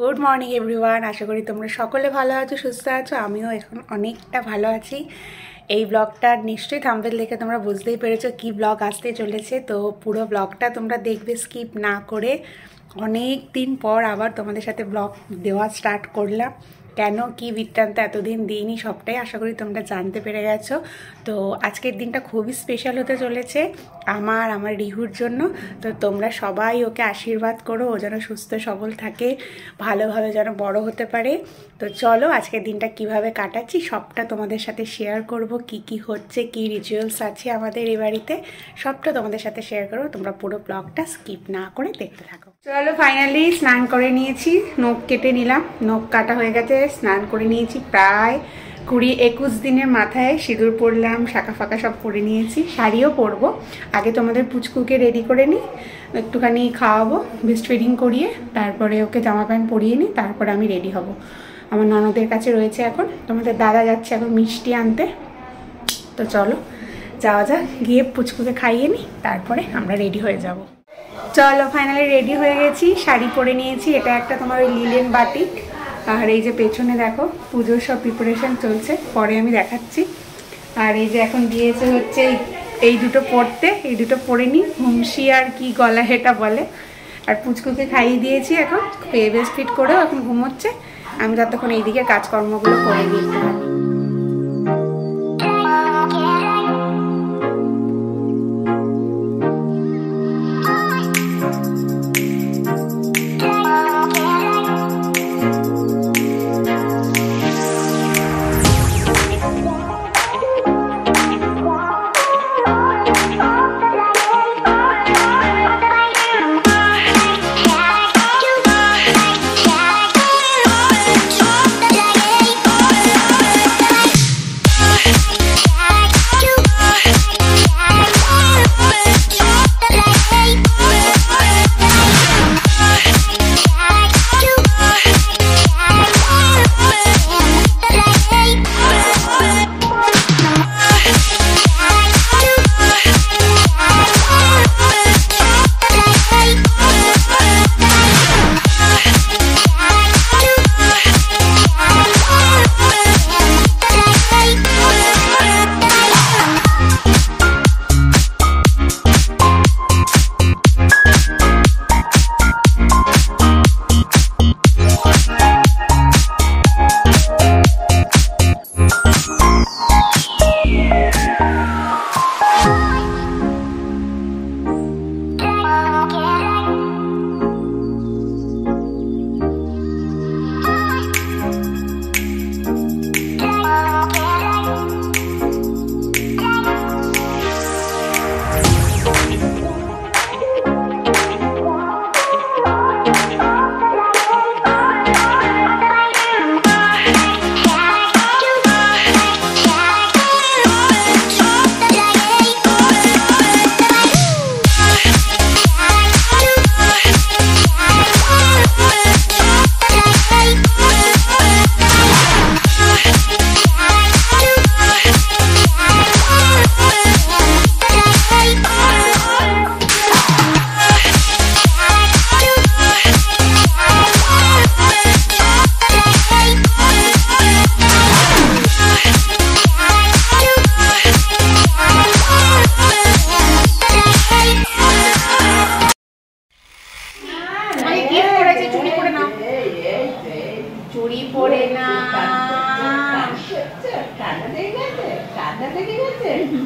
Good morning everyone. আশা করি তোমরা সকলে ভালো আছো, সুস্থ আছো। আমিও এখন অনেকটা ভালো আছি। এই ব্লগটা নিশ্চয়ই থাম্বনেল দেখে তোমরা বুঝতেই পেরেছো কি ব্লগ আসতে চলেছে। তো পুরো ব্লগটা তোমরা দেখবে স্কিপ না করে। অনেক দিন পর আবার তোমাদের সাথে ব্লগ দেওয়া স্টার্ট করলাম। কেন কি বৃত্তান্ত এতদিন দিইনি সবটাই আশা করি তোমরা জানতে পেরে গেছো। তো আজকের দিনটা খুবই স্পেশাল হতে চলেছে আমার রিহুর জন্য। তো তোমরা সবাই ওকে আশীর্বাদ করো, ও যেন সুস্থ সবল থাকে, ভালোভাবে যেন বড় হতে পারে। তো চলো আজকের দিনটা কিভাবে কাটাচ্ছি সবটা তোমাদের সাথে শেয়ার করব। কি কি হচ্ছে, কি রিচুয়ালস আছে আমাদের এই বাড়িতে, সবটা তোমাদের সাথে শেয়ার করবো। তোমরা পুরো ব্লগটা স্কিপ না করে দেখতে থাকো। চলো ফাইনালি স্নান করে নিয়েছি, নখ কেটে নিলাম, নখ কাটা হয়ে গেছে, স্নান করে নিয়েছি। প্রায় 20-21 দিনের মাথায় সিঁদুর পরলাম, শাঁকা ফাঁকা সব পরে নিয়েছি। শাড়িও পরবো। আগে তোমাদের পুচকুকে রেডি করে নিই, একটুখানি খাওয়াবো, বেস্ট ফিডিং করিয়ে তারপরে ওকে জামা প্যান্ট পরিয়ে নিই, তারপরে আমি রেডি হব। আমার ননদের কাছে রয়েছে এখন, তোমাদের দাদা যাচ্ছে এখন মিষ্টি আনতে। তো চলো যাওয়া যাক, গিয়ে পুচকুকে খাইয়ে নিই, তারপরে আমরা রেডি হয়ে যাব। চলো ফাইনালি রেডি হয়ে গেছি, শাড়ি পরে নিয়েছি। এটা একটা তোমার ওই লিলেন বাটিক। আর এই যে পেছনে দেখো পুজোর সব প্রিপারেশন চলছে, পরে আমি দেখাচ্ছি। আর এই যে এখন দিয়েছে হচ্ছে এই দুটো পরতে, এই দুটো পরে নিই, হুমসি আর কি গলা হেটা বলে। আর পুচকুকে খাইয়ে দিয়েছি, এখন বেস্ট ফিট করেও এখন ঘুমোচ্ছে। আমি ততক্ষণ এইদিকে কাজকর্মগুলো করে দিতে পারি।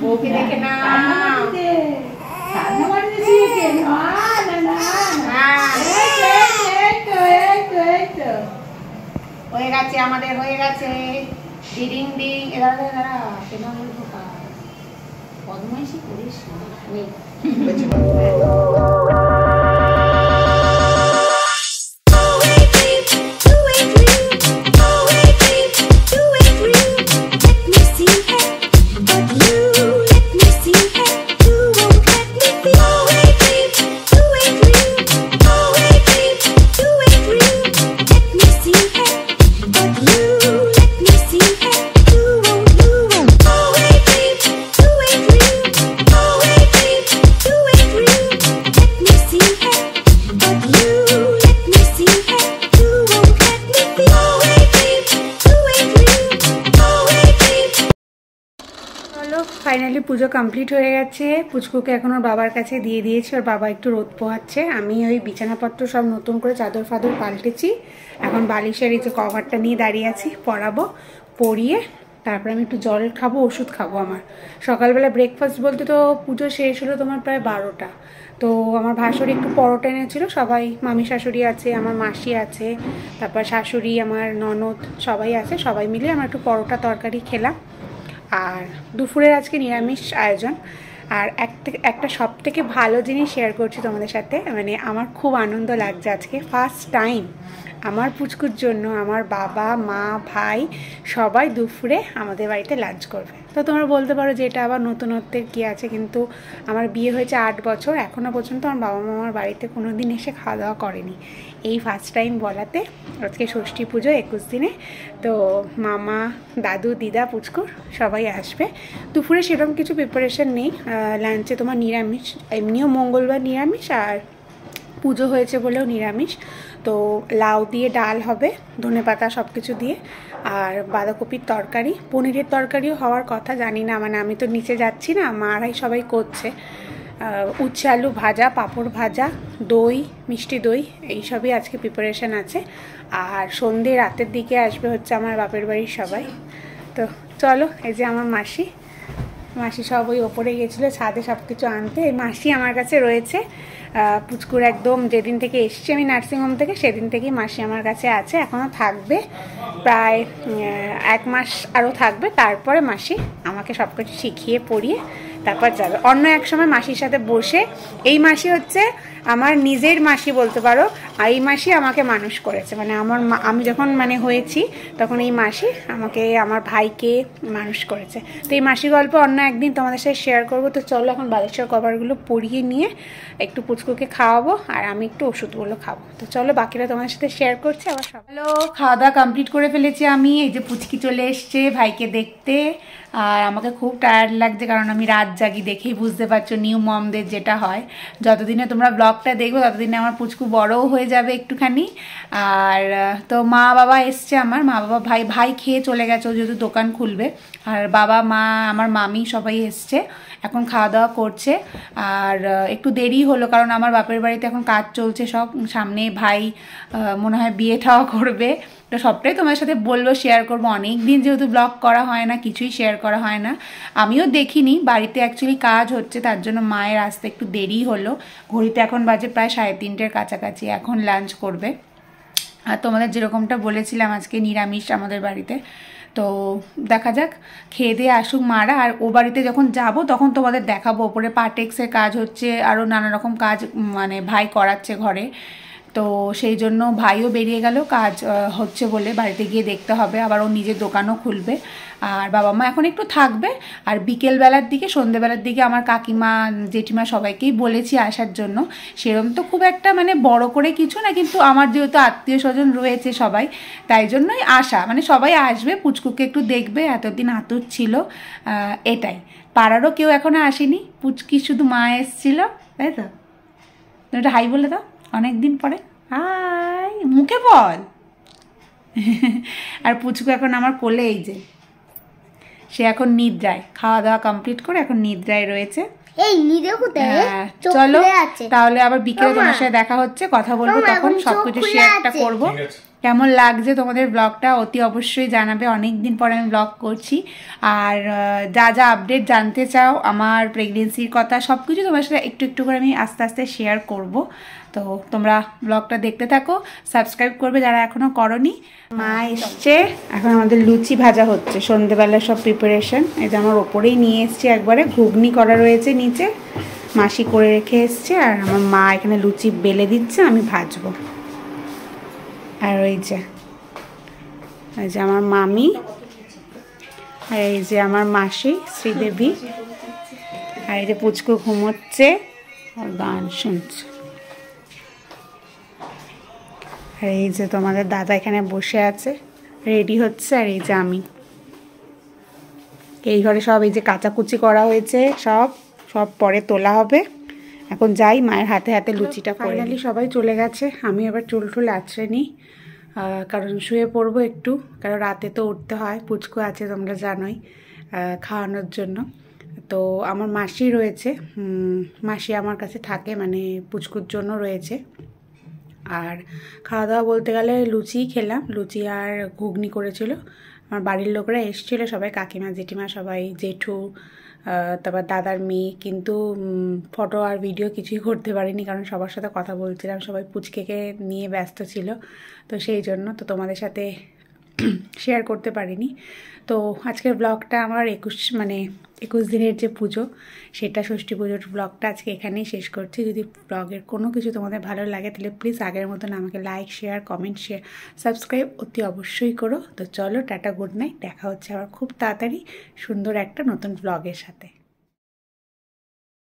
বউকে দেখে না হয়ে গেছে, আমাদের হয়ে গেছে। ডিং ডিং এরা বদমাইশি করিস ফাইনালি পুজো কমপ্লিট হয়ে গেছে। পুচকুকে এখন ওর বাবার কাছে দিয়ে দিয়েছি, ওর বাবা একটু রোদ পোহাচ্ছে। আমি ওই বিছানাপত্র সব নতুন করে চাদর ফাদর পাল্টেছি। এখন বালিশের এই যে কভারটা নিয়ে দাঁড়িয়ে আছি, পরাবো, পরিয়ে তারপরে আমি একটু জল খাবো, ওষুধ খাবো। আমার সকালবেলা ব্রেকফাস্ট বলতে তো পুজো শেষ হলো তোমার প্রায় 12টা। তো আমার ভাসুর একটু পরোটা এনেছিল, সবাই, মামি শাশুড়ি আছে, আমার মাসি আছে, তারপর শাশুড়ি, আমার ননদ সবাই আছে, সবাই মিলে আমার একটু পরোটা তরকারি খেলাম। আর দুপুরের আজকে নিরামিষ আয়োজন। আর একটা সব থেকে ভালো জিনিস শেয়ার করছি তোমাদের সাথে, মানে আমার খুব আনন্দ লাগছে আজকে। ফার্স্ট টাইম আমার পুচকুর জন্য আমার বাবা, মা, ভাই সবাই দুপুরে আমাদের বাড়িতে লাঞ্চ করবে। তো তোমরা বলতে পারো যে এটা আবার নতুনত্বের কী আছে, কিন্তু আমার বিয়ে হয়েছে 8 বছর, এখনও পর্যন্ত আমার বাবা মা আমার বাড়িতে কোনো দিন এসে খাওয়া দাওয়া করেনি। এই ফার্স্ট টাইম বলাতে আজকে ষষ্ঠী পুজো 21 দিনে। তো মামা, দাদু, দিদা, পুচকুর সবাই আসবে। দুপুরে সেরকম কিছু প্রিপারেশন নেই, লাঞ্চে তোমার নিরামিষ, এমনিও মঙ্গলবার নিরামিষ, আর পুজো হয়েছে বলেও নিরামিষ। তো লাউ দিয়ে ডাল হবে, ধনেপাতা সব কিছু দিয়ে, আর বাঁধাকপির তরকারি, পনিরের তরকারিও হওয়ার কথা, জানি না, মানে আমি তো নিচে যাচ্ছি না, মারাই সবাই করছে। উচ্ছে আলু ভাজা, পাঁপড় ভাজা, দই, মিষ্টি দই, এইসবই আজকে প্রিপারেশান আছে। আর সন্ধে রাতের দিকে আসবে হচ্ছে আমার বাপের বাড়ির সবাই। তো চলো, এই যে আমার মাসি সব ওই ওপরে গেছিলো ছাদে সব কিছু আনতে। এই মাসি আমার কাছে রয়েছে, পুচকুর একদম যেদিন থেকে এসছি আমি নার্সিংহোম থেকে, সেদিন থেকেই মাসি আমার কাছে আছে, এখনও থাকবে প্রায় 1 মাস আরও থাকবে। তারপরে মাসি আমাকে সব কিছু শিখিয়ে পড়িয়ে তারপর যাবে। অন্য এক সময় মাসির সাথে বসে, এই মাসি হচ্ছে আমার নিজের মাসি বলতে পারো, আর এই মাসি আমাকে মানুষ করেছে, মানে আমি যখন মানে হয়েছি তখন এই মাসি আমাকে, আমার ভাইকে মানুষ করেছে। তো এই মাসি গল্প অন্য একদিন তোমাদের সাথে শেয়ার করবো। তো চলো এখন বালিশের কভারগুলো পরিয়ে নিয়ে একটু পুচকুকে খাওয়াবো, আর আমি একটু ওষুধগুলো খাবো। তো চলো বাকিটা তোমাদের সাথে শেয়ার করছি আবার। হ্যালো, খাওয়া দাওয়া কমপ্লিট করে ফেলেছি আমি। এই যে পুচকি চলে এসছে ভাইকে দেখতে, আর আমাকে খুব টায়ার্ড লাগছে, কারণ আমি রাত জাগি, দেখেই বুঝতে পারছো নিউ মমদের যেটা হয়। যতদিনে তোমরা ব্লগটা দেখবে ততদিনে আমার পুচকু বড়ও হয়ে যাবে একটুখানি। আর তো মা বাবা এসছে, আমার মা বাবা, ভাই খেয়ে চলে গেছে, ও যেহেতু দোকান খুলবে। আর বাবা, মা, আমার মামি সবাই এসছে, এখন খাওয়া দাওয়া করছে। আর একটু দেরি হলো কারণ আমার বাপের বাড়িতে এখন কাজ চলছে সব, সামনে ভাই মনে হয় বিয়েটাও করবে। তো সবটাই তোমার সাথে বলবো, শেয়ার করবো। অনেক দিন যেহেতু ব্লগ করা হয় না, কিছুই শেয়ার করা হয় না, আমিও দেখিনি, বাড়িতে অ্যাকচুয়ালি কাজ হচ্ছে, তার জন্য মায়ের আসতে একটু দেরি হলো। ঘড়িতে এখন বাজে প্রায় 3:30-এর কাছাকাছি, এখন লাঞ্চ করবে। আর তোমাদের যেরকমটা বলেছিলাম আজকে নিরামিষ আমাদের বাড়িতে। তো দেখা যাক, খেয়ে দিয়ে আসুক মারা। আর ও বাড়িতে যখন যাব তখন তোমাদের দেখাবো, ওপরে পার্টেক্সের কাজ হচ্ছে, আরও নানা রকম কাজ মানে ভাই করাচ্ছে ঘরে। তো সেই জন্য ভাইও বেরিয়ে গেল, কাজ হচ্ছে বলে বাড়িতে গিয়ে দেখতে হবে। আবার ও নিজের দোকানও খুলবে। আর বাবা মা এখন একটু থাকবে। আর বিকেলবেলার দিকে, সন্ধ্যেবেলার দিকে আমার কাকিমা, জেঠিমা সবাইকেই বলেছি আসার জন্য। সেরকম তো খুব একটা মানে বড় করে কিছু না, কিন্তু আমার যেহেতু আত্মীয় স্বজন রয়েছে সবাই, তাই জন্যই আসা, মানে সবাই আসবে, পুচকুকে একটু দেখবে, এতদিন আতুর ছিল, এটাই। পাড়ারও কেউ এখনো আসেনি, পুচকি শুধু মা এসেছিল, তাই তো। তুমি একটা হাই বলে দাও, অনেক দিন পরে হাই, মুখে বল। আর পুচকু এখন আমার কোলে, এই যে সে এখন নিদ্রায়, খাওয়া দাওয়া কমপ্লিট করে এখন নিদ্রায় রয়েছে। চলো তাহলে আবার বিকেলে তোমার সাথে দেখা হচ্ছে, কথা বলবো, তখন সবকিছু শেয়ারটা করবো। কেমন লাগছে তোমাদের ব্লগটা অতি অবশ্যই জানাবে, অনেক দিন পরে আমি ব্লগ করছি। আর যা যা আপডেট জানতে চাও আমার প্রেগনেন্সির কথা, সব কিছু তোমার সাথে একটু একটু করে আমি আস্তে আস্তে শেয়ার করব। তো তোমরা ব্লগটা দেখতে থাকো, সাবস্ক্রাইব করবে যারা এখনও করনি। মা এসছে, এখন আমাদের লুচি ভাজা হচ্ছে, সন্ধ্যেবেলার সব প্রিপারেশন। এই যে আমার ওপরেই নিয়ে এসছি, একবারে ঘুগনি করা রয়েছে নিচে, মাসি করে রেখে এসছে, আর আমার মা এখানে লুচি বেলে দিচ্ছে, আমি ভাজবো। আর এই যে আমার মামি, আর এই যে আমার মাসি শ্রীদেবী, আর এই যে পুচকু ঘুমোচ্ছে আর গান শুনছে। আর এই যে তোমাদের দাদা এখানে বসে আছে, রেডি হচ্ছে। আর এই যে আমি, এই ঘরে সব এই যে কাচাকুচি করা হয়েছে, সব পরে তোলা হবে। এখন যাই, মায়ের হাতে হাতে লুচিটা। ফাইনালি সবাই চলে গেছে, আমি আবার চুল টুল আছড়ে নিই, কারণ শুয়ে পড়বো একটু, কারণ রাতে তো উঠতে হয়, পুচকু আছে তোমরা জানোই, খাওয়ানোর জন্য। তো আমার মাসি রয়েছে, মাসি আমার কাছে থাকে, মানে পুচকুর জন্য রয়েছে। আর খাওয়া দাওয়া বলতে গেলে লুচি খেলাম, লুচি আর ঘুগনি করেছিল। আমার বাড়ির লোকরা এসেছিলো সবাই, কাকিমা জেঠিমা সবাই, জেঠু, তারপর দাদার মেয়ে। কিন্তু ফটো আর ভিডিও কিছুই করতে পারিনি, কারণ সবার সাথে কথা বলছিলাম, সবাই পুচকেকে নিয়ে ব্যস্ত ছিল, তো সেই জন্য তো তোমাদের সাথে শেয়ার করতে পারিনি। তো আজকের ব্লগটা আমার 21 দিনের যে পুজো, সেটা ষষ্ঠী পুজোর ব্লগটা আজকে এখানেই শেষ করছি। যদি ব্লগের কোনো কিছু তোমাদের ভালো লাগে তাহলে প্লিজ আগের মতন আমাকে লাইক, শেয়ার, কমেন্ট, সাবস্ক্রাইব অতি অবশ্যই করো। তো চলো, টাটা, গুড নাইট, দেখা হচ্ছে আবার খুব তাড়াতাড়ি সুন্দর একটা নতুন ব্লগের সাথে।